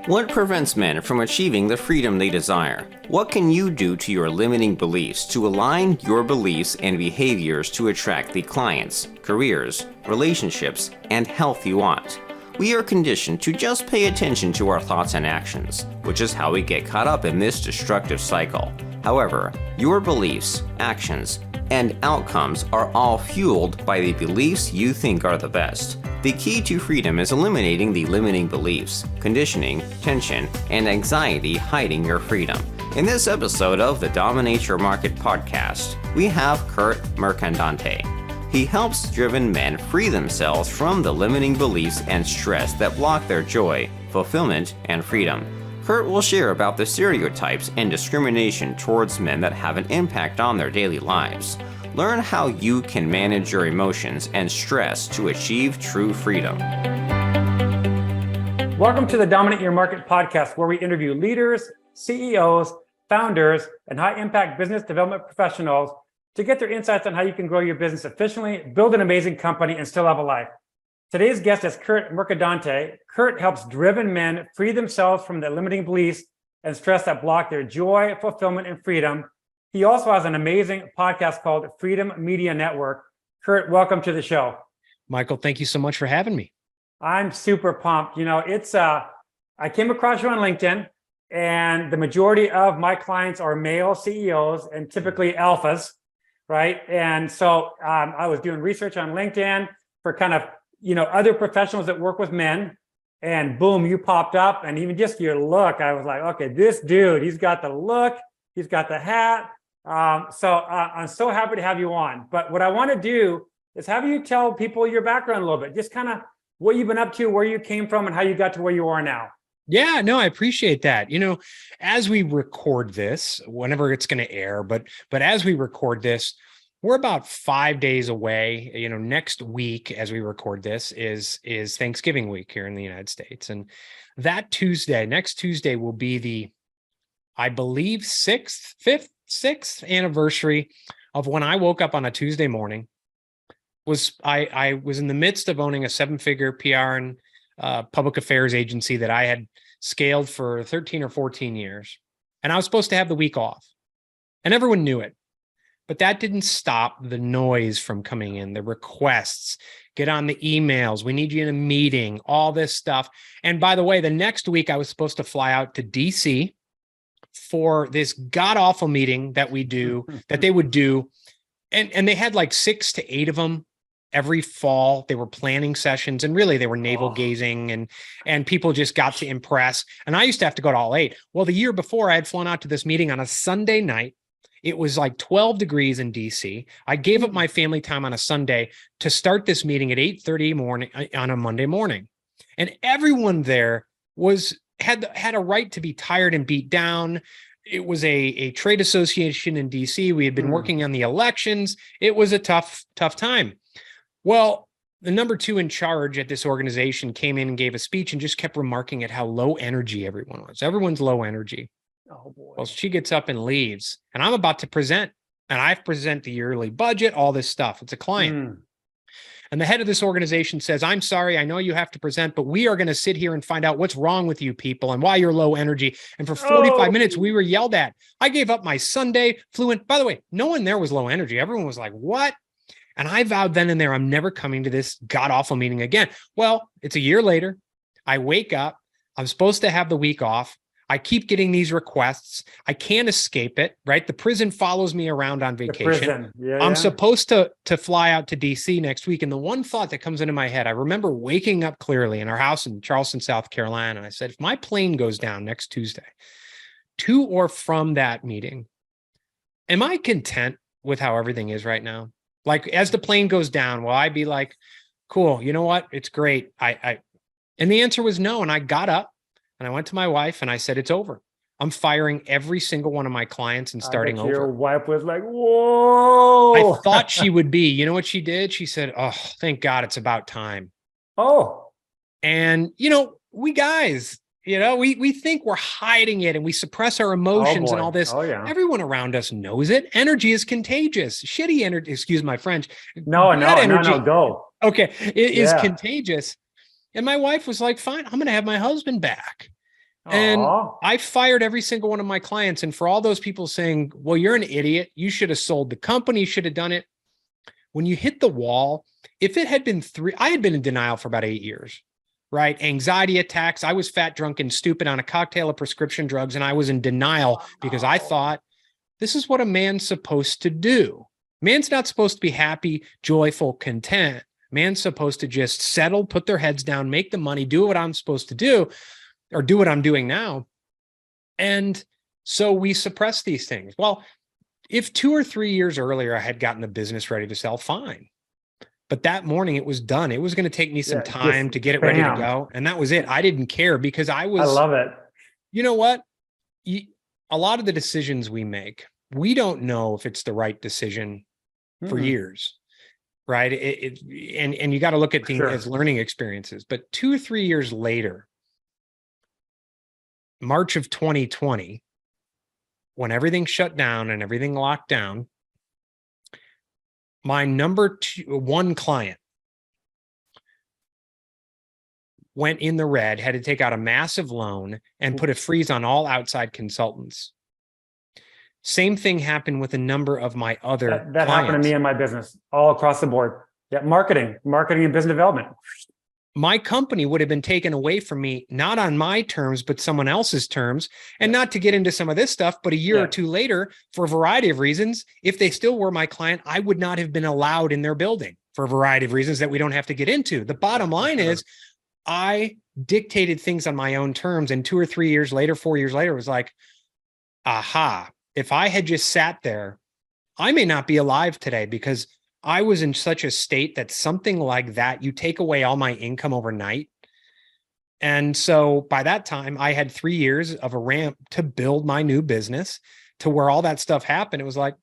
What prevents men from achieving the freedom they desire? What can you do to your limiting beliefs to align your beliefs and behaviors to attract the clients, careers, relationships, and health you want? We are conditioned to just pay attention to our thoughts and actions, which is how we get caught up in this destructive cycle. However, your beliefs, actions, and outcomes are all fueled by the beliefs you think are the best. The key to freedom is eliminating the limiting beliefs, conditioning, tension, and anxiety hiding your freedom. In this episode of the Dominate Your Market podcast, we have Curt Mercadante. He helps driven men free themselves from the limiting beliefs and stress that block their joy, fulfillment, and freedom. Curt will share about the stereotypes and discrimination towards men that have an impact on their daily lives. Learn how you can manage your emotions and stress to achieve true freedom. Welcome to the Dominate Your Market podcast, where we interview leaders, CEOs, founders, and high-impact business development professionals to get their insights on how you can grow your business efficiently, build an amazing company, and still have a life. Today's guest is Curt Mercadante. Curt helps driven men free themselves from the limiting beliefs and stress that block their joy, fulfillment, and freedom. He also has an amazing podcast called Freedom Media Network. Curt, welcome to the show. Michael, thank you so much for having me. I'm super pumped. I came across you on LinkedIn, and the majority of my clients are male CEOs and typically alphas, right? And so I was doing research on LinkedIn for kind of, other professionals that work with men, and boom, you popped up. And even just your look, I was like, okay, this dude, he's got the look, he's got the hat. So I'm so happy to have you on. But what I want to do is have you tell people your background a little bit, just kind of what you've been up to, where you came from, and how you got to where you are now. Yeah, no, I appreciate that. As we record this, whenever it's going to air, but as we record this, we're about 5 days away. Next week, as we record this, is Thanksgiving week here in the United States. And that next Tuesday will be the, I believe, sixth anniversary of when I woke up on a Tuesday morning. I was in the midst of owning a 7-figure PR and public affairs agency that I had scaled for 13 or 14 years. And I was supposed to have the week off. And everyone knew it. But that didn't stop the noise from coming in, the requests, get on the emails, we need you in a meeting, all this stuff. And by the way, the next week I was supposed to fly out to DC for this god-awful meeting that they would do. And they had like 6 to 8 of them every fall. They were planning sessions, and really they were navel gazing, and people just got to impress. And I used to have to go to all 8. Well, the year before, I had flown out to this meeting on a Sunday night. It was like 12 degrees in DC. I gave up my family time on a Sunday to start this meeting at 8:30 morning on a Monday morning. And everyone there had a right to be tired and beat down. It was a trade association in DC. We had been working on the elections. It was a tough time. Well, the number 2 in charge at this organization came in and gave a speech and just kept remarking at how low energy everyone was. Everyone's low energy. Oh boy. Well, she gets up and leaves, and I'm about to present, and I present the yearly budget, all this stuff. It's a client. And the head of this organization says, I'm sorry, I know you have to present, but we are going to sit here and find out what's wrong with you people and why you're low energy. And for 45 minutes, we were yelled at. I gave up my Sunday, flew in. By the way, no one there was low energy. Everyone was like, what? And I vowed then and there, I'm never coming to this god-awful meeting again. Well, it's a year later. I wake up. I'm supposed to have the week off. I keep getting these requests. I can't escape it, right? The prison follows me around on vacation. I'm supposed to fly out to DC next week. And the one thought that comes into my head, I remember waking up clearly in our house in Charleston, South Carolina. And I said, if my plane goes down next Tuesday, to or from that meeting, am I content with how everything is right now? Like, as the plane goes down, will I be like, cool, you know what? It's great. And the answer was no. And I got up. And I went to my wife and I said, it's over. I'm firing every single one of my clients and starting over. Your wife was like, whoa. I thought she would be. You know what she did? She said, oh, thank God it's about time. Oh. And, we guys, we think we're hiding it and we suppress our emotions and all this. Oh, yeah. Everyone around us knows it. Energy is contagious. Shitty energy, excuse my French. No, go. Okay. It is contagious. And my wife was like, fine, I'm going to have my husband back. And Oh, I fired every single one of my clients. And for all those people saying, well, you're an idiot, you should have sold the company, you should have done it. When you hit the wall, if it had been I had been in denial for about 8 years, right? Anxiety attacks. I was fat, drunk, and stupid on a cocktail of prescription drugs. And I was in denial because I thought this is what a man's supposed to do. Man's not supposed to be happy, joyful, content. Man's supposed to just settle, put their heads down, make the money, do what I'm supposed to do, or do what I'm doing now. And so we suppress these things. Well, if 2 or 3 years earlier I had gotten the business ready to sell, fine. But that morning it was done. It was going to take me some time to get it ready to go. And that was it. I didn't care because I love it. You know what? A lot of the decisions we make, we don't know if it's the right decision for years, right? And you got to look at things as learning experiences. But 2 or 3 years later, March of 2020, when everything shut down and everything locked down, my number one client went in the red, had to take out a massive loan and put a freeze on all outside consultants. Same thing happened with a number of my other that clients. happened to me in my business all across the board. Yeah, marketing and business development. My company would have been taken away from me, not on my terms, but someone else's terms. And not to get into some of this stuff, but a year or two later, for a variety of reasons, if they still were my client, I would not have been allowed in their building for a variety of reasons that we don't have to get into. The bottom line is I dictated things on my own terms. And 2 or 3 years later, 4 years later, it was like, aha, if I had just sat there, I may not be alive today because I was in such a state that something like that, you take away all my income overnight. And so by that time, I had 3 years of a ramp to build my new business to where all that stuff happened. It was like,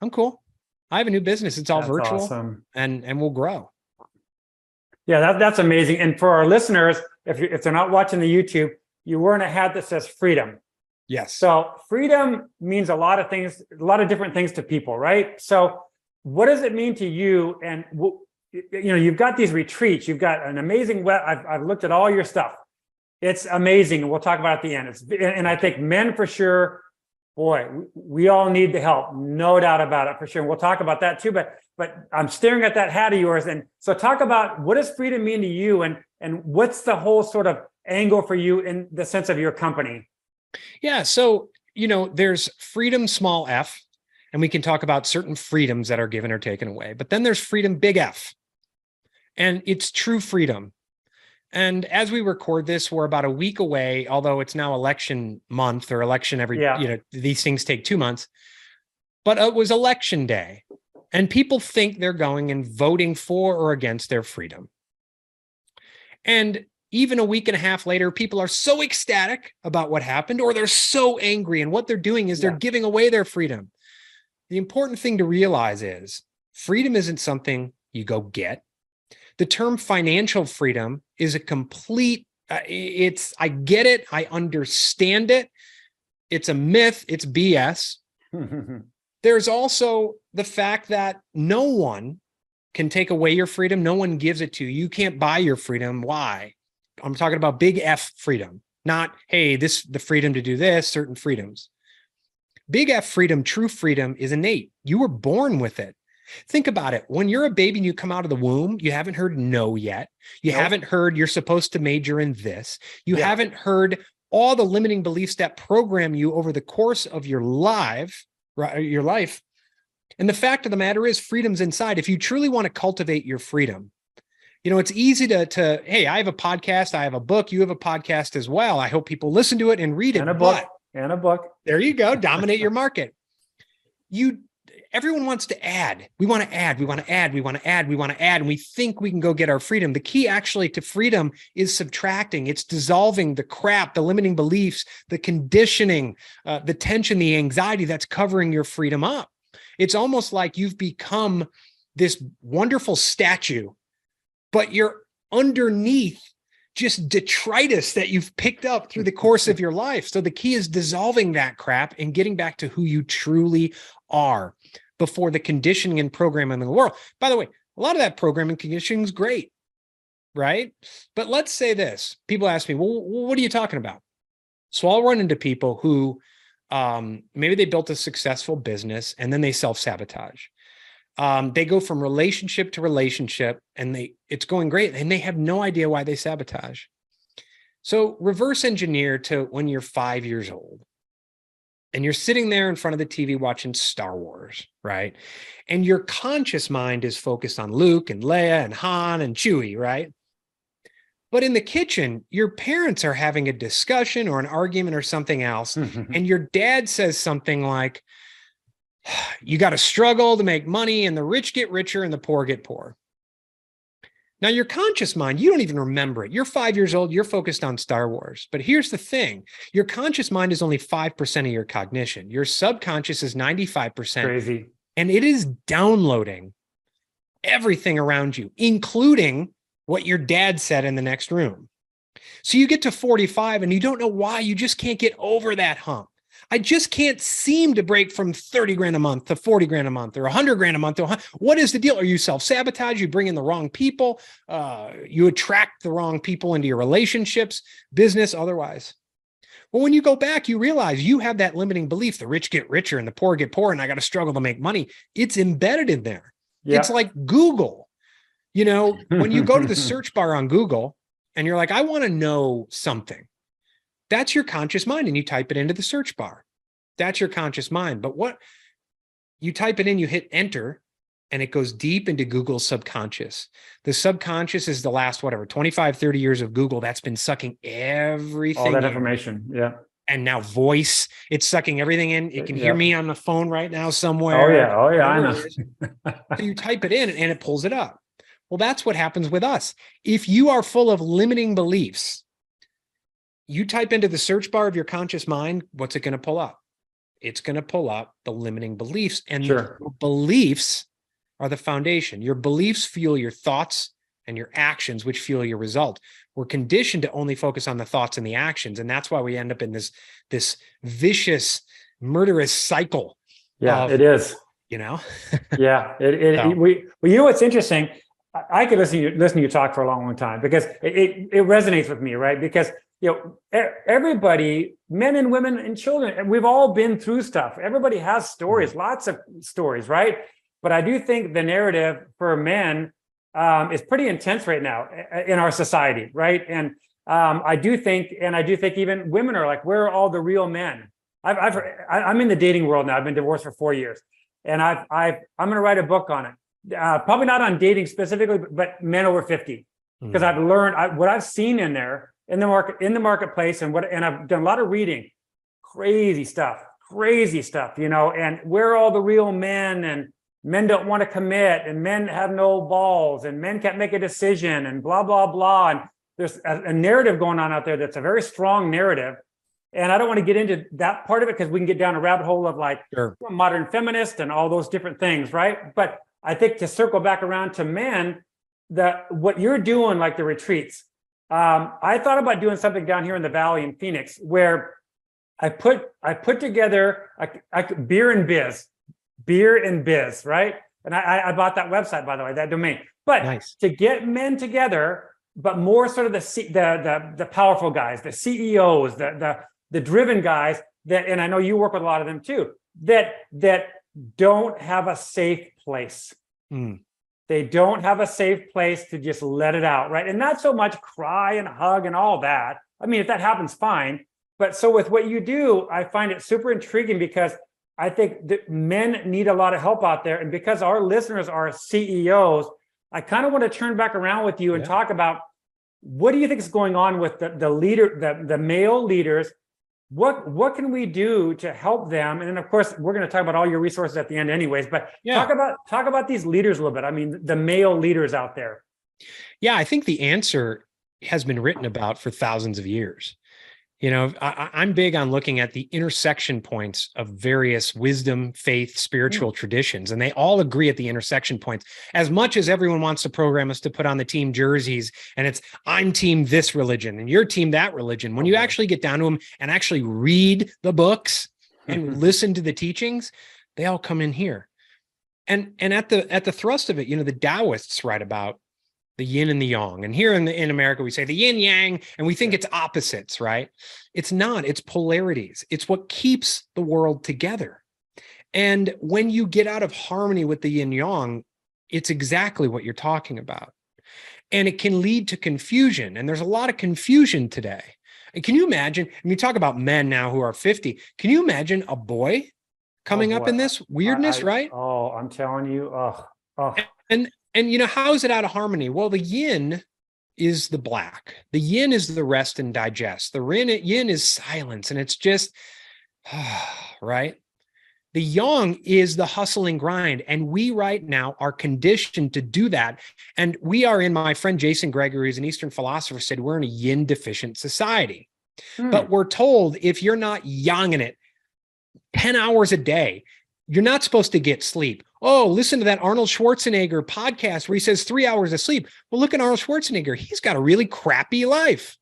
I'm cool. I have a new business. It's all virtual, awesome. and we'll grow. Yeah, that's amazing. And for our listeners, if they're not watching the YouTube, you're wearing a hat that says freedom. Yes. So freedom means a lot of things, a lot of different things to people, right? So what does it mean to you? And you've got these retreats. You've got an amazing web. I've looked at all your stuff. It's amazing. We'll talk about it at the end. And I think men for sure. Boy, we all need the help, no doubt about it for sure. And we'll talk about that too. But I'm staring at that hat of yours. And so talk about what does freedom mean to you, and what's the whole sort of angle for you in the sense of your company? Yeah. So there's freedom, small f. And we can talk about certain freedoms that are given or taken away. But then there's freedom, big F. And it's true freedom. And as we record this, we're about a week away, although it's now election month or election these things take 2 months. But it was election day. And people think they're going and voting for or against their freedom. And even a week and a half later, people are so ecstatic about what happened, or they're so angry. And what they're doing is they're giving away their freedom. The important thing to realize is freedom isn't something you go get. The term financial freedom is a complete, I get it. I understand it. It's a myth. It's BS. There's also the fact that no one can take away your freedom. No one gives it to you. You can't buy your freedom. Why? I'm talking about big F freedom, not, hey, the freedom to do this, certain freedoms. Big F freedom, true freedom is innate. You were born with it. Think about it. When you're a baby and you come out of the womb, you haven't heard no yet. You haven't heard you're supposed to major in this. You haven't heard all the limiting beliefs that program you over the course of your life. And the fact of the matter is freedom's inside. If you truly want to cultivate your freedom, it's easy to, hey, I have a podcast. I have a book. You have a podcast as well. I hope people listen to it and read it. And a book. And a book. There you go. Dominate your market. Everyone wants to add. We want to add. We want to add. We want to add. We want to add. And we think we can go get our freedom. The key actually to freedom is subtracting. It's dissolving the crap, the limiting beliefs, the conditioning, the tension, the anxiety that's covering your freedom up. It's almost like you've become this wonderful statue, but you're underneath just detritus that you've picked up through the course of your life. So the key is dissolving that crap and getting back to who you truly are before the conditioning and programming in the world. By the way, a lot of that programming conditioning is great. right? But let's say this. People ask me, well, what are you talking about? So I'll run into people who maybe they built a successful business and then they self-sabotage. They go from relationship to relationship and it's going great and they have no idea why they sabotage. So reverse engineer to when you're 5 years old and you're sitting there in front of the TV watching Star Wars, right? And your conscious mind is focused on Luke and Leia and Han and Chewie, right? But in the kitchen, your parents are having a discussion or an argument or something else. And your dad says something like, you got to struggle to make money and the rich get richer and the poor get poor. Now, your conscious mind, you don't even remember it. You're 5 years old. You're focused on Star Wars. But here's the thing. Your conscious mind is only 5% of your cognition. Your subconscious is 95%. Crazy. And it is downloading everything around you, including what your dad said in the next room. So you get to 45 and you don't know why. You just can't get over that hump. I just can't seem to break from 30 grand a month to 40 grand a month or 100 grand a month to 100. What is the deal? Are you self-sabotage? You bring in the wrong people? You attract the wrong people into your relationships, business, otherwise. Well, when you go back, you realize you have that limiting belief, the rich get richer and the poor get poor, and I got to struggle to make money. It's embedded in there. Yeah. It's like Google. You know, when you go to the search bar on Google and you're like, I want to know something. That's your conscious mind, and you type it into the search bar. That's your conscious mind. But what you type it in, you hit enter, and it goes deep into Google's subconscious. The subconscious is the last, 25, 30 years of Google that's been sucking everything. All that information. Yeah. And now voice, it's sucking everything in. It can hear me on the phone right now somewhere. Oh, yeah. I know. So you type it in and it pulls it up. Well, that's what happens with us. If you are full of limiting beliefs, you type into the search bar of your conscious mind, what's it going to pull up? It's going to pull up the limiting beliefs. And your beliefs are the foundation. Your beliefs fuel your thoughts and your actions, which fuel your result. We're conditioned to only focus on the thoughts and the actions. And that's why we end up in this vicious, murderous cycle. Yeah, it is. You know? Yeah. You know what's interesting? I could listen to you talk for a long, long time because it resonates with me, right? Because everybody, men and women and children, we've all been through stuff. Everybody has stories, lots of stories, right? But I do think the narrative for men is pretty intense right now in our society, right? And I do think even women are like, where are all the real men? I'm in the dating world now. I've been divorced for 4 years, and I'm going to write a book on it. Probably not on dating specifically, but men over 50, because I've learned what I've seen in there in the marketplace, and I've done a lot of reading. Crazy stuff, and where are all the real men? And men don't want to commit, and men have no balls, and men can't make a decision, and blah blah blah. And there's a narrative going on out there that's a very strong narrative. And I don't want to get into that part of it because we can get down a rabbit hole of modern feminist and all those different things, right? But I think to circle back around to men, what you're doing, like the retreats, I thought about doing something down here in the Valley in Phoenix where I put together a beer and biz, right? And I bought that website, by the way, that domain. But nice. To get men together, but more sort of the powerful guys, the CEOs, the driven guys and I know you work with a lot of them too, that don't have a safe place. They don't have a safe place to just let it out, right? And not so much cry and hug and all that. I mean, if that happens, fine. But so with what you do, I find it super intriguing because I think that men need a lot of help out there. And because our listeners are CEOs, I kind of want to turn back around with you and talk about what do you think is going on with the male leaders? What can we do to help them? And then, of course, we're going to talk about all your resources at the end anyways, but talk about these leaders a little bit. I mean, the male leaders out there. Yeah, I think the answer has been written about for thousands of years. You know, I'm big on looking at the intersection points of various wisdom, faith, spiritual traditions, and they all agree at the intersection points. As much as everyone wants to program us to put on the team jerseys, and it's I'm team this religion and your team that religion, when you actually get down to them and actually read the books and listen to the teachings, they all come in here. And at the thrust of it, you know, the Taoists write about the yin and the yang. And here in America, we say the yin yang, and we think it's opposites, right? It's not, it's polarities. It's what keeps the world together. And when you get out of harmony with the yin yang, it's exactly what you're talking about. And it can lead to confusion. And there's a lot of confusion today. And can you imagine, and you talk about men now who are 50, can you imagine a boy coming up in this weirdness, right? Oh, I'm telling you. And you know, how is it out of harmony? Well, the yin is the black. The yin is the rest and digest. The yin is silence, and it's just, right? The yang is the hustle and grind. And we right now are conditioned to do that. And we are in, my friend Jason Gregory, who's an Eastern philosopher, said we're in a yin deficient society. But we're told if you're not yanging it 10 hours a day, you're not supposed to get sleep. Oh, listen to that Arnold Schwarzenegger podcast where he says 3 hours of sleep. Well, look at Arnold Schwarzenegger. He's got a really crappy life,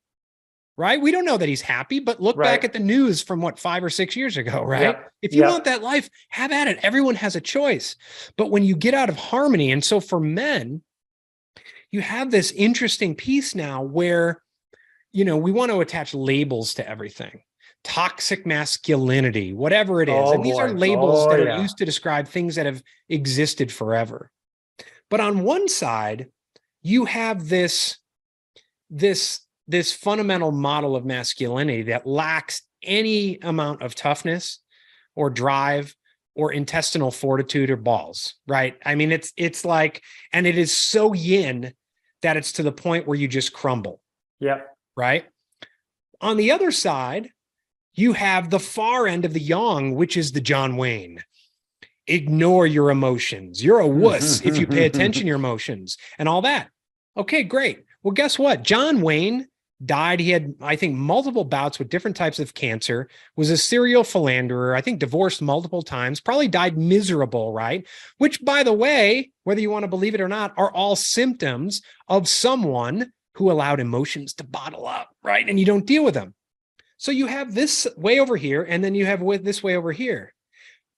right? We don't know that he's happy, but look back at the news from 5 or 6 years ago, right? If you want that life, have at it. Everyone has a choice. But when you get out of harmony, and so for men, you have this interesting piece now where, you know, we want to attach labels to everything. Toxic masculinity, whatever it is. And these are labels that are used to describe things that have existed forever. But on one side, you have this fundamental model of masculinity that lacks any amount of toughness or drive or intestinal fortitude or balls, right? I mean, it's like, and it is so yin that it's to the point where you just crumble. Yep. Right? On the other side, you have the far end of the yang, which is the John Wayne. Ignore your emotions. You're a wuss if you pay attention to your emotions and all that. Okay, great. Well, guess what? John Wayne died. He had, I think, multiple bouts with different types of cancer, was a serial philanderer, I think divorced multiple times, probably died miserable, right? Which, by the way, whether you want to believe it or not, are all symptoms of someone who allowed emotions to bottle up, right? And you don't deal with them. So you have this way over here, and then you have this way over here.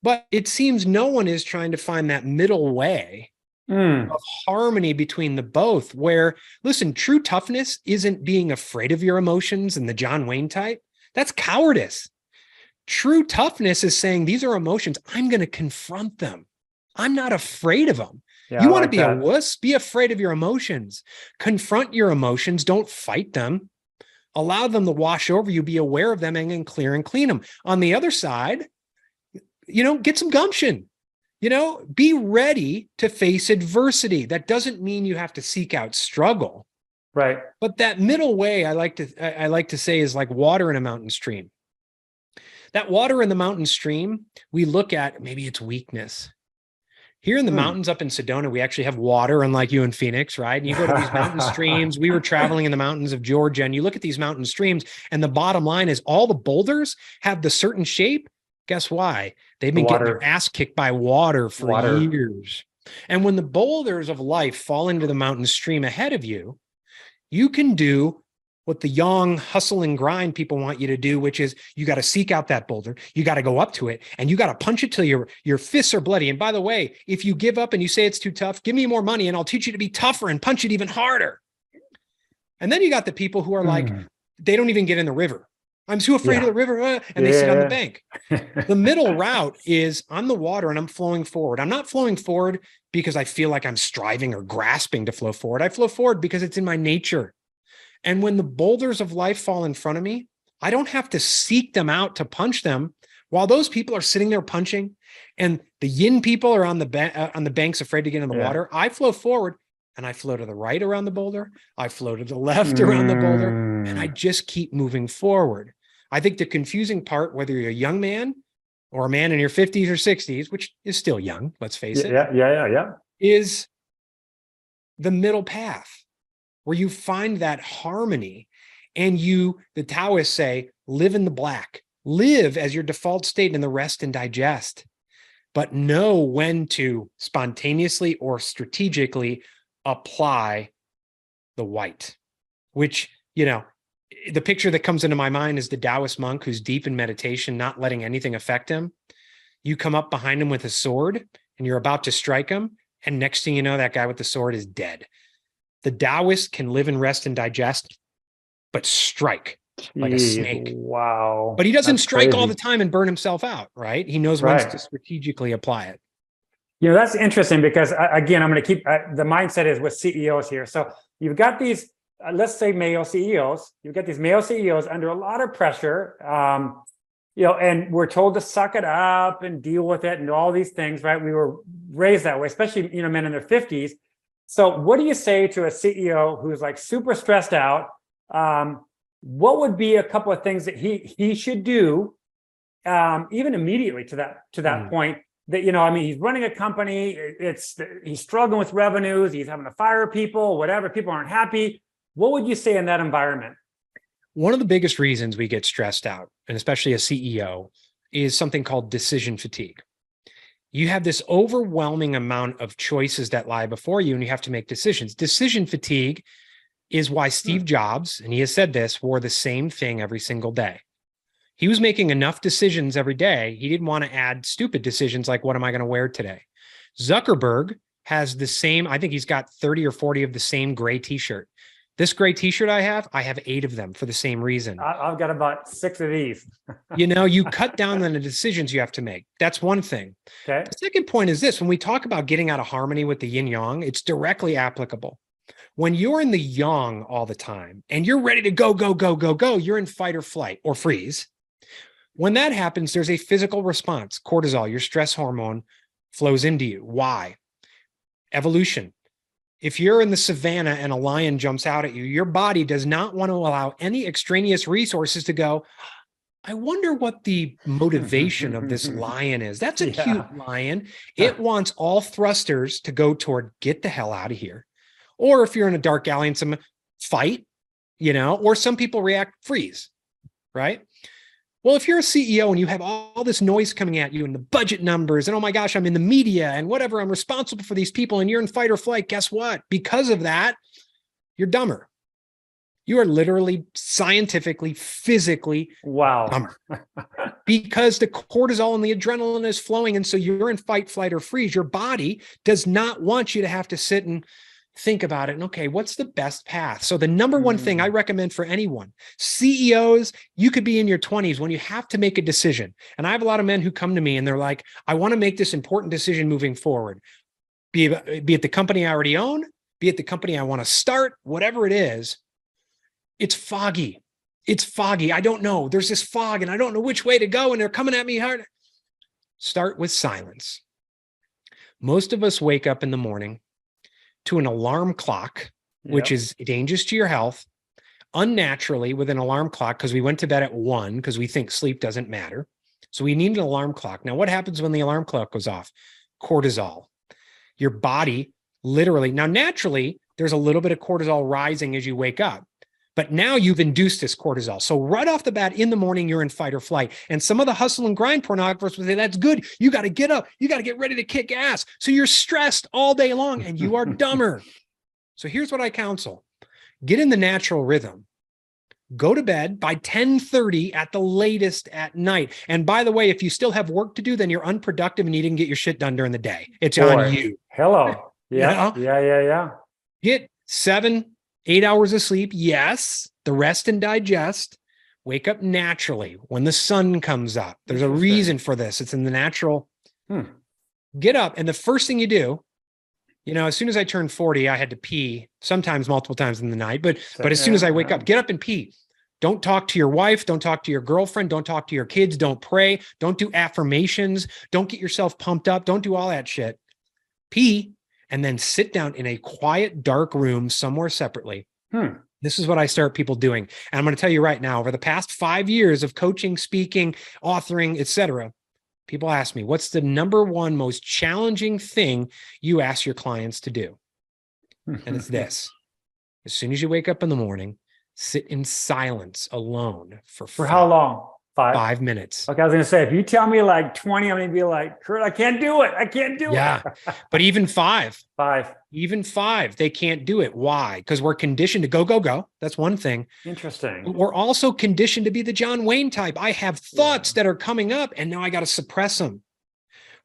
But it seems no one is trying to find that middle way of harmony between the both, where, listen, true toughness isn't being afraid of your emotions and the John Wayne type. That's cowardice. True toughness is saying, these are emotions. I'm going to confront them. I'm not afraid of them. Yeah, you want to be a wuss? Be afraid of your emotions. Confront your emotions. Don't fight them. Allow them to wash over you, be aware of them, and then clear and clean them. On the other side, you know, get some gumption, you know, be ready to face adversity. That doesn't mean you have to seek out struggle. Right. But that middle way, I like to say, is like water in a mountain stream. That water in the mountain stream, we look at, maybe it's weakness. Here in the mountains up in Sedona, we actually have water, unlike you in Phoenix, right? And you go to these mountain streams. We were traveling in the mountains of Georgia, and you look at these mountain streams, and the bottom line is all the boulders have the certain shape. Guess why? They've been getting their ass kicked by water for years. And when the boulders of life fall into the mountain stream ahead of you, you can do what the yang hustle and grind people want you to do, which is you got to seek out that boulder. You got to go up to it, and you got to punch it till your fists are bloody. And by the way, if you give up and you say it's too tough, give me more money and I'll teach you to be tougher and punch it even harder. And then you got the people who are like, they don't even get in the river. I'm too afraid of the river, and they sit on the bank. The middle route is on the water and I'm flowing forward. I'm not flowing forward because I feel like I'm striving or grasping to flow forward. I flow forward because it's in my nature. And when the boulders of life fall in front of me, I don't have to seek them out to punch them. While those people are sitting there punching, and the yin people are on the banks afraid to get in the water, I flow forward, and I flow to the right around the boulder. I flow to the left around the boulder, and I just keep moving forward. I think the confusing part, whether you're a young man or a man in your 50s or 60s, which is still young, let's face it, is the middle path, where you find that harmony, and the Taoists say, live in the black, live as your default state in the rest and digest, but know when to spontaneously or strategically apply the white, which, you know, the picture that comes into my mind is the Taoist monk who's deep in meditation, not letting anything affect him. You come up behind him with a sword and you're about to strike him, and next thing you know, that guy with the sword is dead. The Taoist can live and rest and digest, but strike like a Jeez, snake. wow. But he doesn't That's strike all crazy. the time and burn himself out, right? He knows when to strategically apply it. That's interesting because again, I'm going to keep the mindset is with CEOs here. So you've got these, let's say male CEOs, you've got these male CEOs under a lot of pressure, and we're told to suck it up and deal with it and all these things, right? We were raised that way, especially, men in their 50s. So what do you say to a CEO who's like super stressed out? What would be a couple of things that he should do, even immediately to that point? That he's running a company. He's struggling with revenues. He's having to fire people, whatever. People aren't happy. What would you say in that environment? One of the biggest reasons we get stressed out, and especially a CEO, is something called decision fatigue. You have this overwhelming amount of choices that lie before you, and you have to make decisions. Decision fatigue is why Steve Jobs, and he has said this, wore the same thing every single day. He was making enough decisions every day. He didn't want to add stupid decisions like, what am I going to wear today? Zuckerberg has the same, I think he's got 30 or 40 of the same gray t-shirt. This gray t-shirt I have 8 of them for the same reason. I've got about 6 of these. You cut down on the decisions you have to make. That's one thing. Okay. The second point is this: when we talk about getting out of harmony with the yin yang, it's directly applicable. When you're in the yang all the time and you're ready to go, go, go, go, go, you're in fight or flight or freeze. When that happens, there's a physical response. Cortisol, your stress hormone, flows into you. Why? Evolution. If you're in the savannah and a lion jumps out at you, your body does not want to allow any extraneous resources to go, I wonder what the motivation of this lion is. That's a cute lion. It wants all thrusters to go toward get the hell out of here. Or if you're in a dark alley and some fight, or some people react freeze, right? Well, if you're a CEO and you have all this noise coming at you and the budget numbers and, oh my gosh, I'm in the media and whatever, I'm responsible for these people and you're in fight or flight, guess what? Because of that, you're dumber. You are literally scientifically, physically dumber. Because the cortisol and the adrenaline is flowing. And so you're in fight, flight, or freeze. Your body does not want you to have to sit and think about it. And okay, what's the best path? So the number one thing I recommend for anyone, CEOs, you could be in your 20s when you have to make a decision. And I have a lot of men who come to me and they're like, I want to make this important decision moving forward. Be it the company I already own, be it the company I want to start, whatever it is. It's foggy. It's foggy. I don't know. There's this fog and I don't know which way to go and they're coming at me hard. Start with silence. Most of us wake up in the morning to an alarm clock, which is dangerous to your health, unnaturally with an alarm clock because we went to bed at 1 because we think sleep doesn't matter. So we need an alarm clock. Now, what happens when the alarm clock goes off? Cortisol. Your body literally, now naturally, there's a little bit of cortisol rising as you wake up. But now you've induced this cortisol. So right off the bat in the morning, you're in fight or flight. And some of the hustle and grind pornographers will say, that's good. You got to get up. You got to get ready to kick ass. So you're stressed all day long and you are dumber. So here's what I counsel. Get in the natural rhythm. Go to bed by 10:30 at the latest at night. And by the way, if you still have work to do, then you're unproductive and you didn't get your shit done during the day. It's on you. Hello. Yeah. Yeah. Get 7-8 hours of sleep. Yes. The rest and digest. Wake up naturally when the sun comes up. There's a reason for this. It's in the natural. Get up. And the first thing you do, as soon as I turned 40, I had to pee sometimes multiple times in the night. But as soon as I wake up, get up and pee. Don't talk to your wife. Don't talk to your girlfriend. Don't talk to your kids. Don't pray. Don't do affirmations. Don't get yourself pumped up. Don't do all that shit. Pee and then sit down in a quiet, dark room somewhere separately. This is what I start people doing. And I'm going to tell you right now, over the past 5 years of coaching, speaking, authoring, etc., people ask me, what's the number one most challenging thing you ask your clients to do? And it's this. As soon as you wake up in the morning, sit in silence alone for how long? 5 minutes. Okay, I was going to say, if you tell me like 20, I'm going to be like, Curt, I can't do it. I can't do it. Yeah, but even 5. 5. Even 5, they can't do it. Why? Because we're conditioned to go, go, go. That's one thing. Interesting. But we're also conditioned to be the John Wayne type. I have thoughts that are coming up and now I got to suppress them.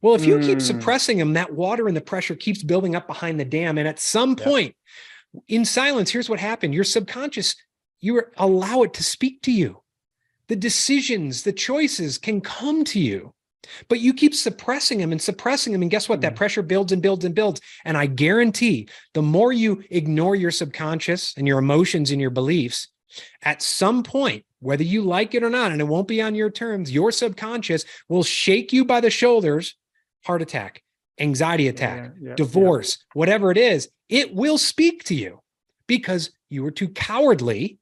Well, if you keep suppressing them, that water and the pressure keeps building up behind the dam. And at some point, In silence, here's what happened. Your subconscious, allow it to speak to you. The decisions, the choices can come to you, but you keep suppressing them. And guess what? That pressure builds and builds and builds. And I guarantee the more you ignore your subconscious and your emotions and your beliefs, at some point, whether you like it or not, and it won't be on your terms, your subconscious will shake you by the shoulders, heart attack, anxiety attack, divorce, whatever it is, it will speak to you because you were too cowardly.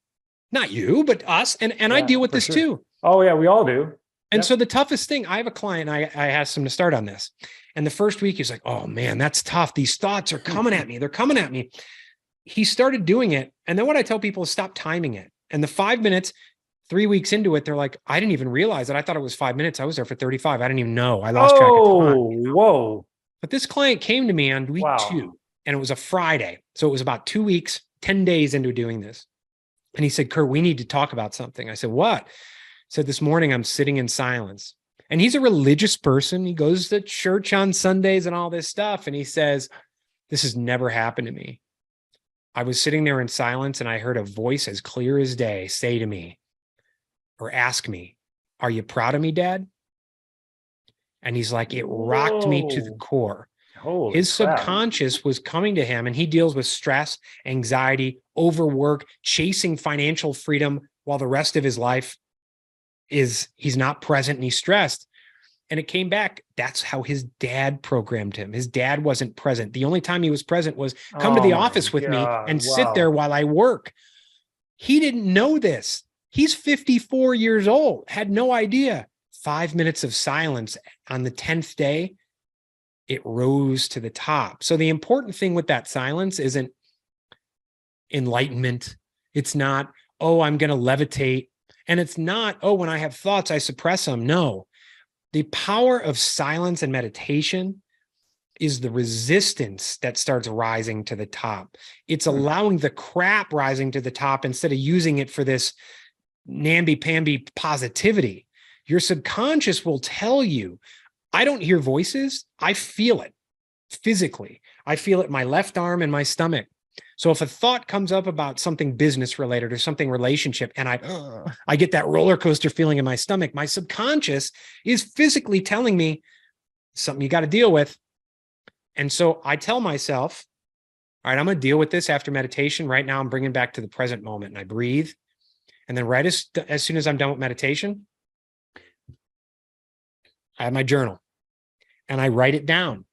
Not you, but us. And I deal with this too. Oh, yeah, we all do. And so the toughest thing, I have a client, I asked him to start on this. And the first week he's like, oh man, that's tough. These thoughts are coming at me. They're coming at me. He started doing it. And then what I tell people is stop timing it. And the 5 minutes, 3 weeks into it, they're like, I didn't even realize it. I thought it was 5 minutes. I was there for 35. I didn't even know. I lost track of time. Whoa. But this client came to me on week 2 and it was a Friday. So it was about 2 weeks, 10 days into doing this. And he said, Curt, we need to talk about something. I said, what? He said, this morning I'm sitting in silence. And he's a religious person. He goes to church on Sundays and all this stuff. And he says, this has never happened to me. I was sitting there in silence and I heard a voice as clear as day say to me or ask me, are you proud of me, Dad? And he's like, it rocked me to the core. His subconscious was coming to him, and he deals with stress, anxiety, overwork, chasing financial freedom while the rest of his life is he's not present and he's stressed. And it came back. That's how his dad programmed him. His dad wasn't present. The only time he was present was come to the office with me and sit there while I work. He didn't know this. He's 54 years old, had no idea. 5 minutes of silence on the 10th day, it rose to the top. So the important thing with that silence isn't enlightenment. It's not, oh, I'm going to levitate. And it's not, oh, when I have thoughts, I suppress them. No, the power of silence and meditation is the resistance that starts rising to the top. It's allowing the crap rising to the top instead of using it for this namby-pamby positivity. Your subconscious will tell you, I don't hear voices. I feel it physically. I feel it in my left arm and my stomach. So if a thought comes up about something business related or something relationship, and I get that roller coaster feeling in my stomach, my subconscious is physically telling me something you got to deal with. And so I tell myself, all right, I'm going to deal with this after meditation. Right now, I'm bringing back to the present moment, and I breathe. And then right as soon as I'm done with meditation, I have my journal and I write it down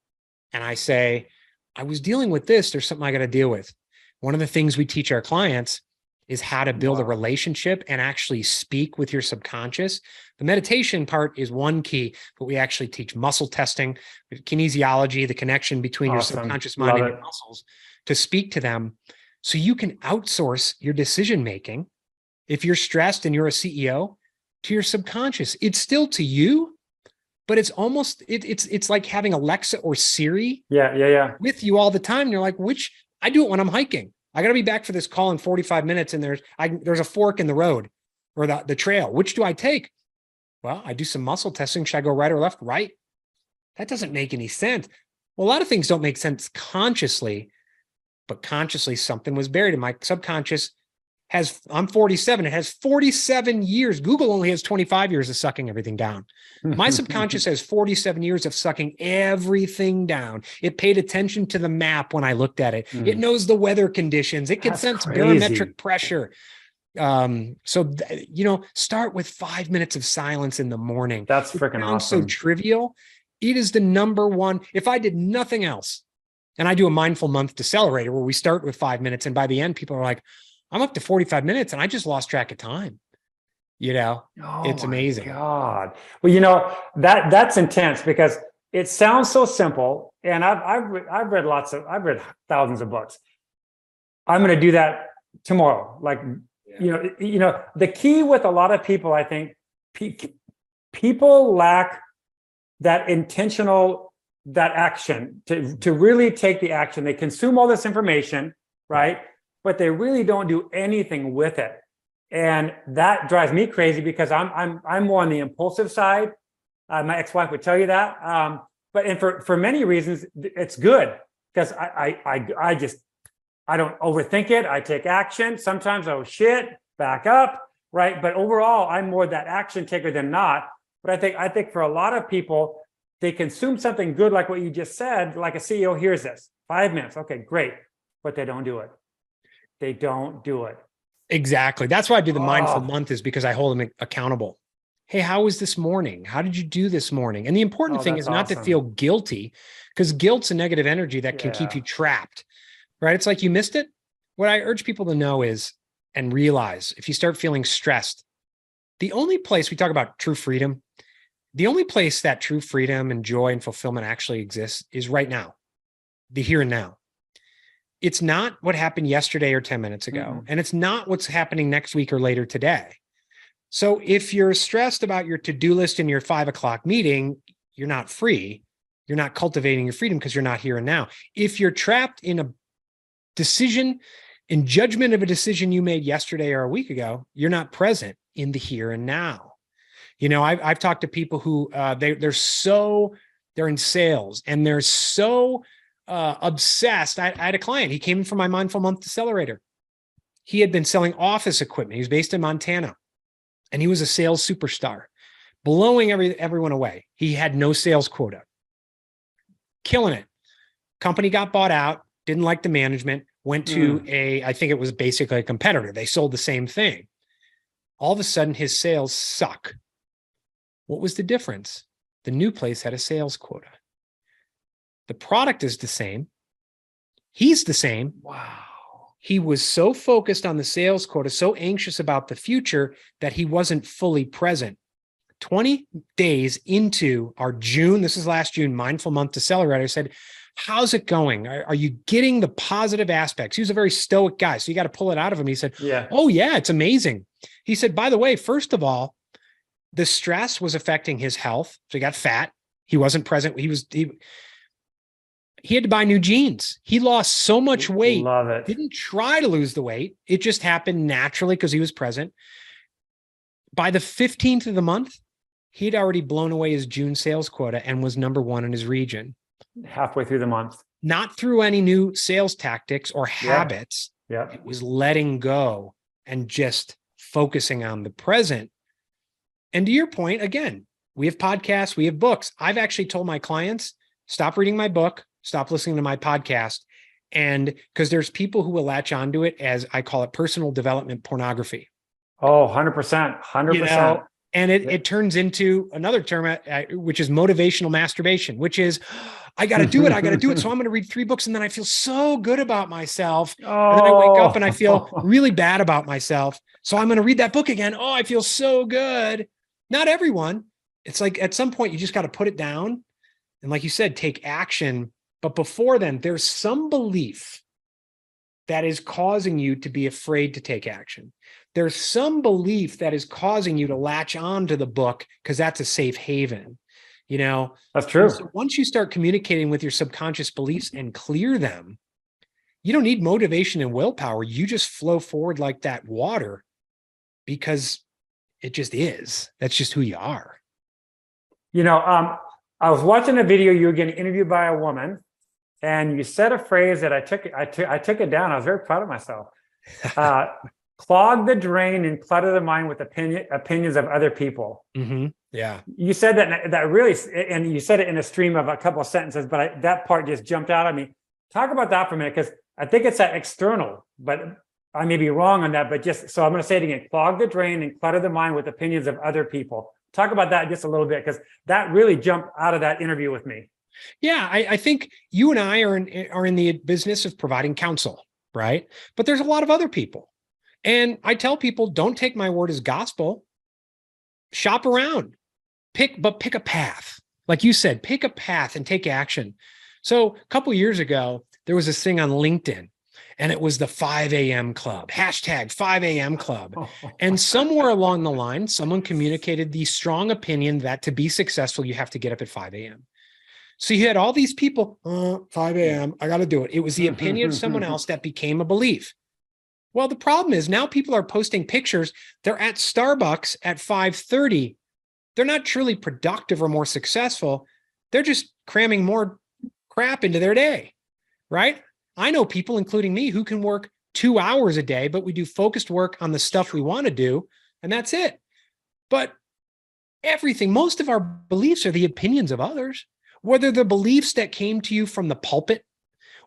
and I say, I was dealing with this. There's something I got to deal with. One of the things we teach our clients is how to build a relationship and actually speak with your subconscious. The meditation part is one key, but we actually teach muscle testing, kinesiology, the connection between your subconscious mind and your muscles to speak to them so you can outsource your decision-making. If you're stressed and you're a CEO, to your subconscious, it's still to you, but it's almost, it's like having Alexa or Siri with you all the time. And you're like, I do it when I'm hiking. I got to be back for this call in 45 minutes. And there's a fork in the road or the trail. Which do I take? Well, I do some muscle testing. Should I go right or left? Right. That doesn't make any sense. Well, a lot of things don't make sense consciously, but consciously something was buried in my subconscious. I'm 47. It has 47 years. Google only has 25 years of sucking everything down. My subconscious has 47 years of sucking everything down. It paid attention to the map when I looked at it. It knows the weather conditions. It can sense barometric pressure. Start with 5 minutes of silence in the morning. That's freaking awesome. So trivial. It is the number one. If I did nothing else, and I do a mindful month decelerator where we start with 5 minutes, and by the end, people are like, I'm up to 45 minutes and I just lost track of time. It's amazing. God. Well, that's intense because it sounds so simple. And I've read thousands of books. I'm going to do that tomorrow. The key with a lot of people, I think people lack that action to really take the action. They consume all this information, right? But they really don't do anything with it. And that drives me crazy because I'm more on the impulsive side. My ex-wife would tell you that. But for many reasons, it's good because I just I don't overthink it. I take action. Sometimes, oh shit, back up, right? But overall, I'm more that action taker than not. But I think for a lot of people, they consume something good like what you just said, like a CEO hears this, 5 minutes. Okay, great. But they don't do it. They don't do it. Exactly. That's why I do the mindful Oh. month, is because I hold them accountable. Hey, how was this morning? How did you do this morning? And the important thing That's is not to awesome. feel guilty, because guilt's a negative energy that can keep Yeah. you trapped, right? It's like you missed it. What I urge people to know is, and realize, if you start feeling stressed, the only place we talk about true freedom, the only place that true freedom and joy and fulfillment actually exists is right now, the here and now. It's not what happened yesterday or 10 minutes ago. Mhm. And it's not what's happening next week or later today. So if you're stressed about your to-do list in your 5 o'clock meeting, you're not free. You're not cultivating your freedom because you're not here and now. If you're trapped in a decision, in judgment of a decision you made yesterday or a week ago, you're not present in the here and now. You know, I've talked to people who they're in sales and they're so obsessed. I had a client, he came in from my Mindful Month Accelerator. He had been selling office equipment. He was based in Montana and he was a sales superstar, blowing everyone away. He had no sales quota, killing it. Company got bought out, didn't like the management, went to I think it was basically a competitor. They sold the same thing. All of a sudden his sales suck. What was the difference? The new place had a sales quota. The product is the same. He's the same. Wow. He was so focused on the sales quota, so anxious about the future, that he wasn't fully present. 20 days into our June, this is last June, Mindful Month Accelerator, I said, how's it going? Are you getting the positive aspects? He was a very stoic guy, so you got to pull it out of him. He said, Yeah. oh yeah, it's amazing. He said, by the way, first of all, the stress was affecting his health. So he got fat. He wasn't present. He had to buy new jeans. He lost so much weight. Love it. Didn't try to lose the weight. It just happened naturally because he was present. By the 15th of the month, he'd already blown away his June sales quota and was number 1 in his region. Halfway through the month. Not through any new sales tactics or habits. Yeah. It was letting go and just focusing on the present. And to your point, again, we have podcasts, we have books. I've actually told my clients, stop reading my book, stop listening to my podcast. And because there's people who will latch onto it, as I call it, personal development pornography. Oh, 100%, 100%. You know, and it turns into another term, which is motivational masturbation, which is, I got to do it. I got to do it. So I'm going to read 3 books and then I feel so good about myself. And then I wake up and I feel really bad about myself. So I'm going to read that book again. Oh, I feel so good. Not everyone. It's like at some point you just got to put it down. And like you said, take action. But before then, there's some belief that is causing you to be afraid to take action. There's some belief that is causing you to latch on to the book because that's a safe haven. You know, that's true. So once you start communicating with your subconscious beliefs and clear them, you don't need motivation and willpower. You just flow forward like that water because it just is. That's just who you are. You know, I was watching a video. You were getting interviewed by a woman, and you said a phrase that I took it down. I was very proud of myself. Clog the drain and clutter the mind with opinions of other people. Mm-hmm. Yeah. You said that really, and you said it in a stream of a couple of sentences, but that part just jumped out at me. Talk about that for a minute, because I think it's that external, but I may be wrong on that, but so I'm going to say it again, clog the drain and clutter the mind with opinions of other people. Talk about that just a little bit, because that really jumped out of that interview with me. Yeah, I think you and I are in the business of providing counsel, right? But there's a lot of other people. And I tell people, don't take my word as gospel. Shop around, pick a path. Like you said, pick a path and take action. So a couple of years ago, there was this thing on LinkedIn, and it was the 5 a.m. club, hashtag 5 a.m. club. And somewhere along the line, someone communicated the strong opinion that to be successful, you have to get up at 5 a.m. So you had all these people, 5 a.m., I got to do it. It was the opinion of someone else that became a belief. Well, the problem is now people are posting pictures. They're at Starbucks at 5:30. They're not truly productive or more successful. They're just cramming more crap into their day, right? I know people, including me, who can work 2 hours a day, but we do focused work on the stuff we want to do, and that's it. But most of our beliefs are the opinions of others, whether the beliefs that came to you from the pulpit,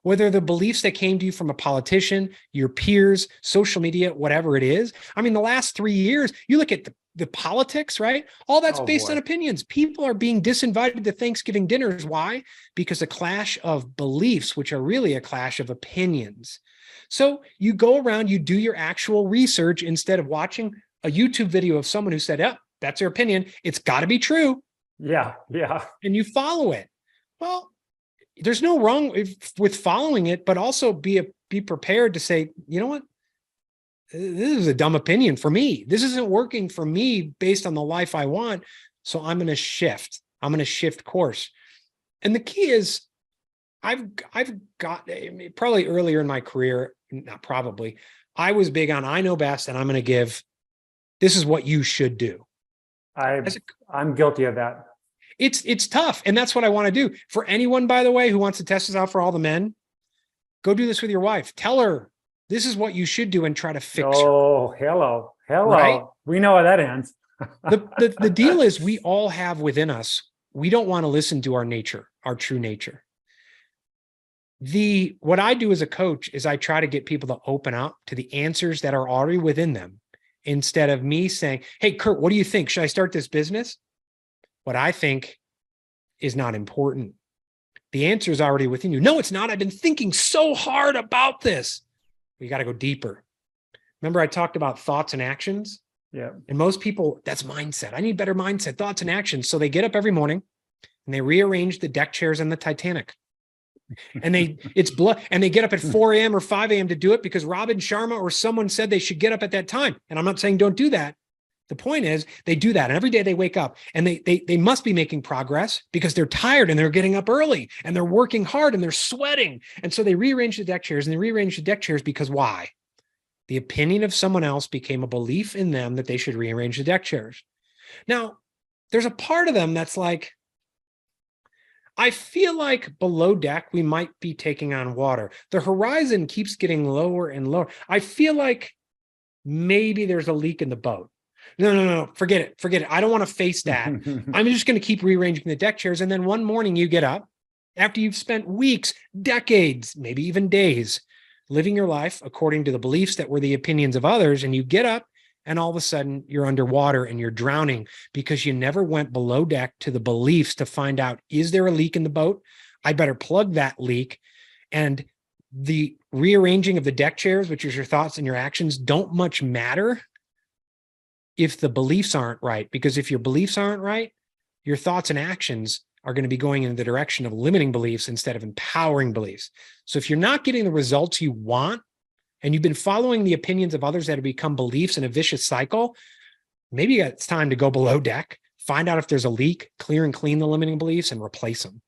whether the beliefs that came to you from a politician, your peers, social media, whatever it is. I mean, the last 3 years, you look at the politics, right? All that's based on opinions. People are being disinvited to Thanksgiving dinners. Why? Because a clash of beliefs, which are really a clash of opinions. So you go around, you do your actual research instead of watching a YouTube video of someone who said, "Oh, that's their opinion. It's got to be true." Yeah. Yeah. And you follow it. Well, there's no wrong with following it, but also be prepared to say, you know what? This is a dumb opinion for me. This isn't working for me based on the life I want. So I'm going to shift. I'm going to shift course. And the key is I've got probably earlier in my career, not probably, I was big on, I know best, and I'm going to give, this is what you should do. I'm guilty of that. It's tough. And that's what I want to do for anyone, by the way, who wants to test this out for all the men. Go do this with your wife. Tell her this is what you should do and try to fix her. Oh, hello. Right? We know how that ends. The deal is we all have within us, we don't want to listen to our nature, our true nature. What I do as a coach is I try to get people to open up to the answers that are already within them, instead of me saying, "Hey, Curt, what do you think? Should I start this business?" What I think is not important. The answer is already within you. "No, it's not. I've been thinking so hard about this." You got to go deeper. Remember, I talked about thoughts and actions? Yeah. And most people, that's mindset. I need better mindset, thoughts and actions. So they get up every morning and they rearrange the deck chairs on the Titanic. And it's blood, and they get up at 4 a.m. or 5 a.m. to do it because Robin Sharma or someone said they should get up at that time. And I'm not saying don't do that. The point is they do that. And every day they wake up and they must be making progress because they're tired and they're getting up early and they're working hard and they're sweating. And so they rearrange the deck chairs, and they rearrange the deck chairs because why? The opinion of someone else became a belief in them that they should rearrange the deck chairs. Now, there's a part of them that's like, I feel like below deck, we might be taking on water. The horizon keeps getting lower and lower. I feel like maybe there's a leak in the boat. No. Forget it. I don't want to face that. I'm just going to keep rearranging the deck chairs. And then one morning you get up after you've spent weeks, decades, maybe even days living your life according to the beliefs that were the opinions of others. And you get up and all of a sudden you're underwater and you're drowning because you never went below deck to the beliefs to find out, is there a leak in the boat? I better plug that leak. And the rearranging of the deck chairs, which is your thoughts and your actions, don't much matter if the beliefs aren't right, because if your beliefs aren't right, your thoughts and actions are going to be going in the direction of limiting beliefs instead of empowering beliefs. So if you're not getting the results you want, and you've been following the opinions of others that have become beliefs in a vicious cycle, maybe it's time to go below deck, find out if there's a leak, clear and clean the limiting beliefs, and replace them.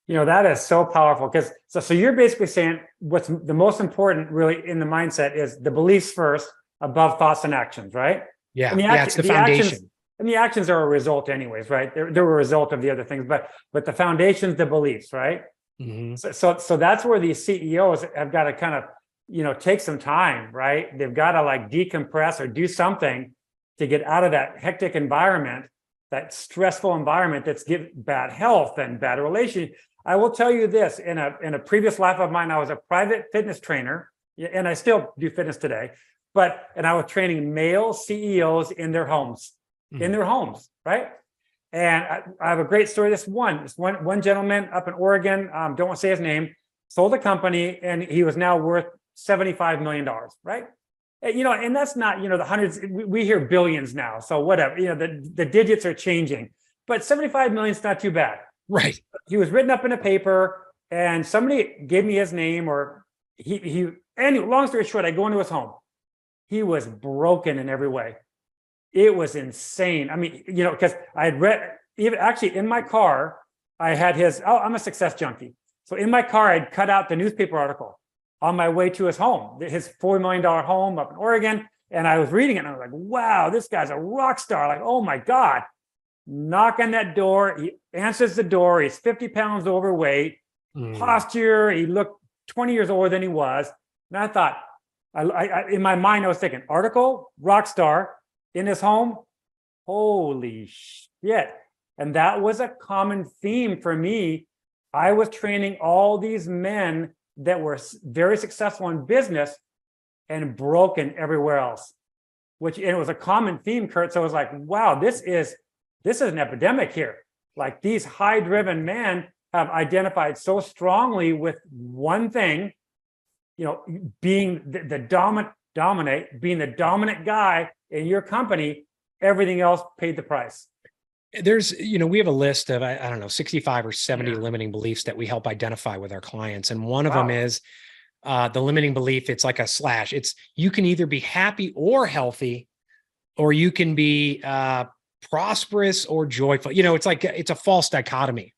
That is so powerful because so you're basically saying what's the most important really in the mindset is the beliefs first above thoughts and actions, right? Yeah, it's the foundation. And the actions are a result anyways, right? They're a result of the other things, but the foundation's the beliefs, right? Mm-hmm. So that's where these CEOs have got to kind of, take some time, right? They've got to like decompress or do something to get out of that hectic environment, that stressful environment that's give bad health and bad relations. I will tell you this, in a previous life of mine, I was a private fitness trainer, and I still do fitness today, and I was training male CEOs in their homes, right? And I have a great story. This one gentleman up in Oregon, don't want to say his name, sold a company, and he was now worth $75 million, right? And that's not, the hundreds, we hear billions now. So whatever, the digits are changing, but 75 million is not too bad. Right. He was written up in a paper and somebody gave me his name, or long story short, I go into his home. He was broken in every way. It was insane. I mean, because I had read, even actually in my car, I had I'm a success junkie. So in my car, I'd cut out the newspaper article on my way to his home, his $4 million home up in Oregon. And I was reading it and I was like, wow, this guy's a rock star. Like, oh my God. Knock on that door. He answers the door. He's 50 pounds overweight, posture. He looked 20 years older than he was. And I thought, in my mind, I was thinking, article, rock star in his home. Holy shit. And that was a common theme for me. I was training all these men that were very successful in business and broken everywhere else, and it was a common theme, Curt. So I was like, wow, this is an epidemic here. Like, these high-driven men have identified so strongly with one thing, being the dominant guy in your company. Everything else paid the price. There's, we have a list of, I don't know, 65 or 70 limiting beliefs that we help identify with our clients. And one of them is the limiting belief. It's like a slash. It's, you can either be happy or healthy, or you can be prosperous or joyful. It's like, it's a false dichotomy.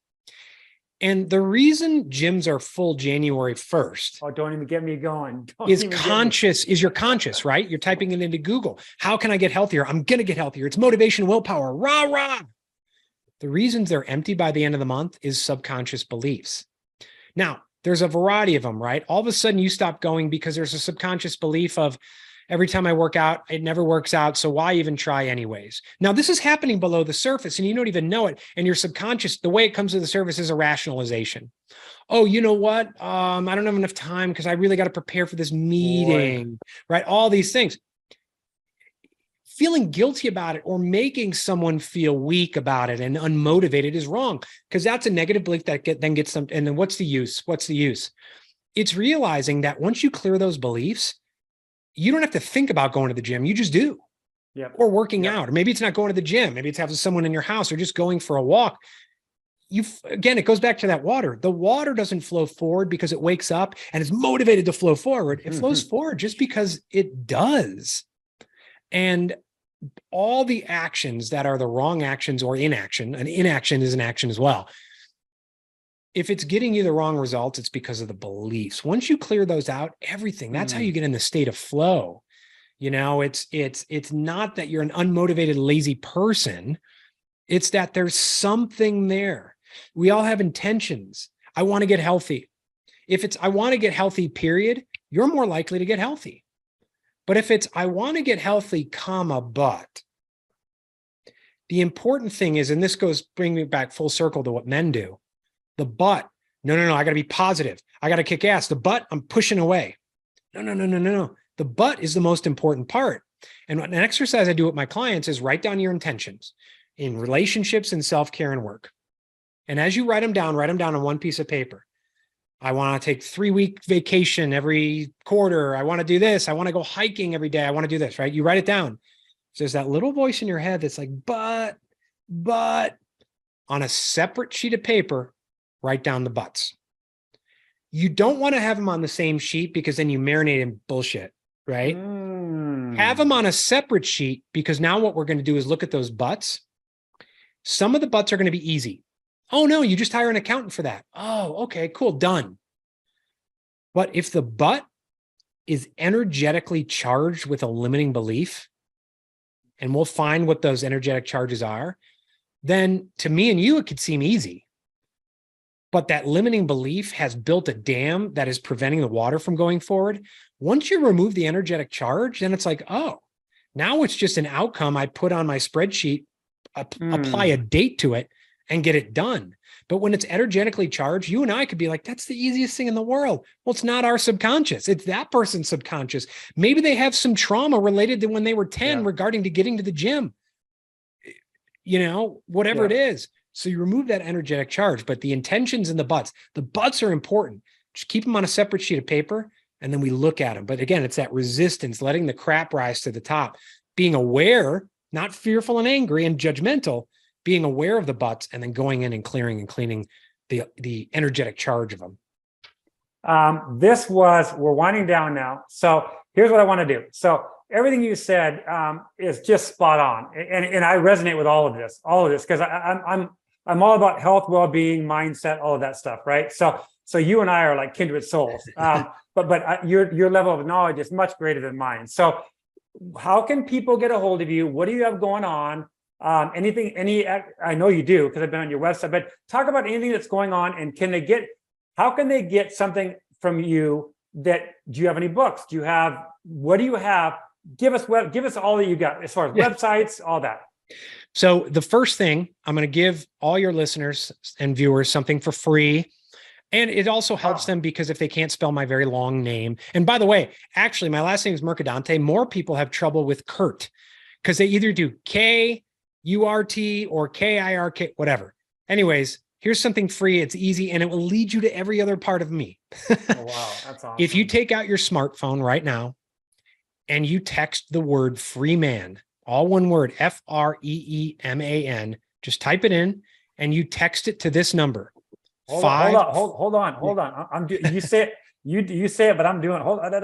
And the reason gyms are full January 1st. Oh, don't even get me going. Is you're conscious, right? You're typing it into Google. How can I get healthier? I'm going to get healthier. It's motivation, willpower, rah, rah. The reasons they're empty by the end of the month is subconscious beliefs. Now, there's a variety of them, right? All of a sudden you stop going because there's a subconscious belief of, every time I work out, it never works out. So why even try anyways? Now, this is happening below the surface and you don't even know it. And your subconscious, the way it comes to the surface is a rationalization. Oh, you know what? I don't have enough time because I really got to prepare for this meeting, right? All these things. Feeling guilty about it or making someone feel weak about it and unmotivated is wrong, because that's a negative belief that then gets them. And then what's the use? What's the use? It's realizing that once you clear those beliefs, you don't have to think about going to the gym. You just do. Yep. Or working out, or maybe it's not going to the gym. Maybe it's having someone in your house or just going for a walk. Again, it goes back to that water. The water doesn't flow forward because it wakes up and is motivated to flow forward. It flows forward just because it does. And all the actions that are the wrong actions or inaction, and inaction is an action as well. If it's getting you the wrong results, it's because of the beliefs. Once you clear those out, everything, that's how you get in the state of flow. It's not that you're an unmotivated, lazy person. It's that there's something there. We all have intentions. I want to get healthy. If it's, I want to get healthy, period, you're more likely to get healthy. But if it's, I want to get healthy, but the important thing is, and this bring me back full circle to what men do. The but, no, I got to be positive. I got to kick ass. The but, I'm pushing away. No. The but is the most important part. And an exercise I do with my clients is write down your intentions in relationships and self-care and work. And as you write them down on one piece of paper. I want to take 3-week vacation every quarter. I want to do this. I want to go hiking every day. I want to do this, right? You write it down. So there's that little voice in your head that's like, but on a separate sheet of paper, write down the buts. You don't want to have them on the same sheet because then you marinate in bullshit, right? Have them on a separate sheet, because now what we're going to do is look at those buts. Some of the buts are going to be easy. Oh, no, you just hire an accountant for that. Oh, okay, cool, done. But if the but is energetically charged with a limiting belief, and we'll find what those energetic charges are, then to me and you, it could seem easy. But that limiting belief has built a dam that is preventing the water from going forward. Once you remove the energetic charge, then it's like, oh, now it's just an outcome I put on my spreadsheet, apply a date to it, and get it done. But when it's energetically charged, you and I could be like, that's the easiest thing in the world. Well, it's not our subconscious. It's that person's subconscious. Maybe they have some trauma related to when they were 10 regarding to getting to the gym, whatever it is. So you remove that energetic charge, but the intentions and the buts are important. Just keep them on a separate sheet of paper, and then we look at them. But again, it's that resistance, letting the crap rise to the top, being aware, not fearful and angry and judgmental, being aware of the buts, and then going in and clearing and cleaning the energetic charge of them. We're winding down now. So here's what I want to do. So everything you said is just spot on. And I resonate with all of this, because I'm all about health, well-being, mindset, all of that stuff, right? So you and I are like kindred souls. But your level of knowledge is much greater than mine. So how can people get a hold of you? What do you have going on? I know you do because I've been on your website, but talk about anything that's going on, and how can they get something from you that, do you have any books? What do you have? Give us all that you got as far as websites, all that. So the first thing, I'm going to give all your listeners and viewers something for free. And it also helps them because if they can't spell my very long name, and by the way, actually, my last name is Mercadante. More people have trouble with Curt because they either do K-U-R-T or K-I-R-K, whatever. Anyways, here's something free. It's easy, and it will lead you to every other part of me. Oh, wow. That's awesome. If you take out your smartphone right now and you text the word free man, all one word, F-R-E-E-M-A-N, just type it in and you text it to this number. Hold on. You say it. You say it, but I'm doing. Hold on.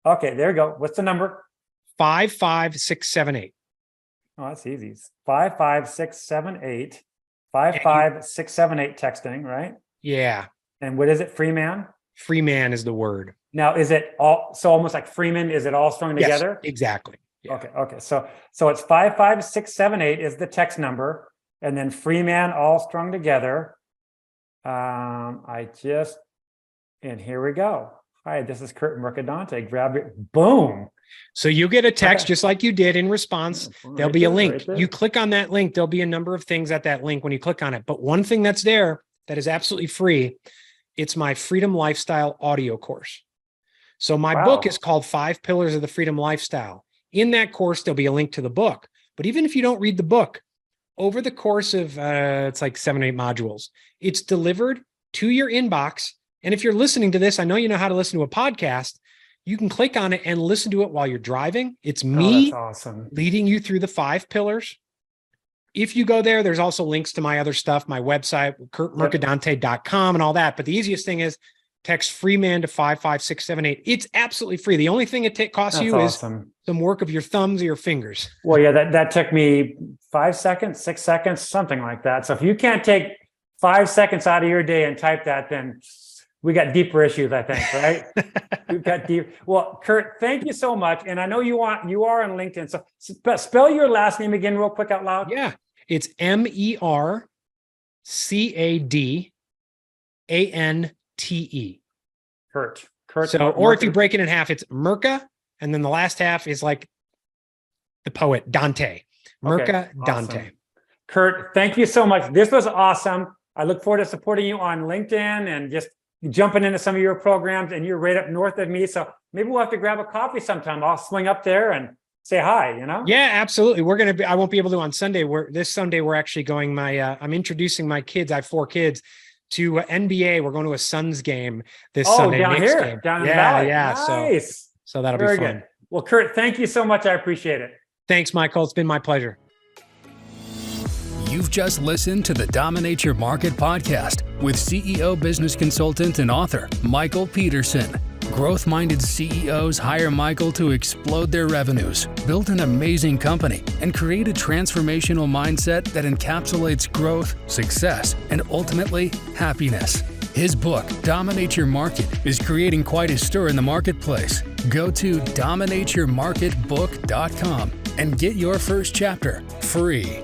Okay, there you go. What's the number? 55678. Oh, that's easy. 55678. 55678 texting, right? Yeah. And what is it? Free man? Free man is the word. Now, is it all so almost like Freeman? Is it all strung together? Yes, exactly. Yeah. Okay. So it's 55678 is the text number, and then Freeman all strung together. And here we go. Hi, this is Curt Mercadante. Grab it. Boom. So you get a text just like you did in response. There'll be a link. Right, you click on that link. There'll be a number of things at that link when you click on it. But one thing that's there that is absolutely free, it's my Freedom Lifestyle audio course. So my book is called 5 Pillars of the Freedom Lifestyle. In that course, there'll be a link to the book. But even if you don't read the book, over the course of, it's like 7 or 8 modules, it's delivered to your inbox. And if you're listening to this, I know you know how to listen to a podcast. You can click on it and listen to it while you're driving. It's me leading you through the 5 pillars. If you go there, there's also links to my other stuff, my website, curtmercadante.com and all that. But the easiest thing is text Freeman to 55678. It's absolutely free. The only thing it costs you is some work of your thumbs or your fingers. Well, yeah, that took me 5 seconds, 6 seconds, something like that. So if you can't take 5 seconds out of your day and type that, then we got deeper issues, I think, right? We've got deep. Well, Curt, thank you so much. And I know you are on LinkedIn. So spell your last name again real quick out loud. Yeah, it's Mercadante. Curt. So, or if you break it in half, it's Merca, and then the last half is like the poet Dante. Mercadante. Awesome. Curt, thank you so much. This was awesome. I look forward to supporting you on LinkedIn and just jumping into some of your programs. And you're right up north of me, so maybe we'll have to grab a coffee sometime. I'll swing up there and say hi. Yeah, absolutely. I won't be able to on Sunday. This Sunday we're actually going. I'm introducing my kids. I have 4 kids. To NBA, we're going to a Suns game this Sunday. Down Knicks here, game. down in the valley. Yeah, nice. So that'll be fun. Good. Well, Curt, thank you so much. I appreciate it. Thanks, Michael. It's been my pleasure. You've just listened to the Dominate Your Market podcast with CEO, business consultant, and author Michael Peterson. Growth-minded CEOs hire Michael to explode their revenues, build an amazing company, and create a transformational mindset that encapsulates growth, success, and ultimately happiness. His book, Dominate Your Market, is creating quite a stir in the marketplace. Go to dominateyourmarketbook.com and get your first chapter free.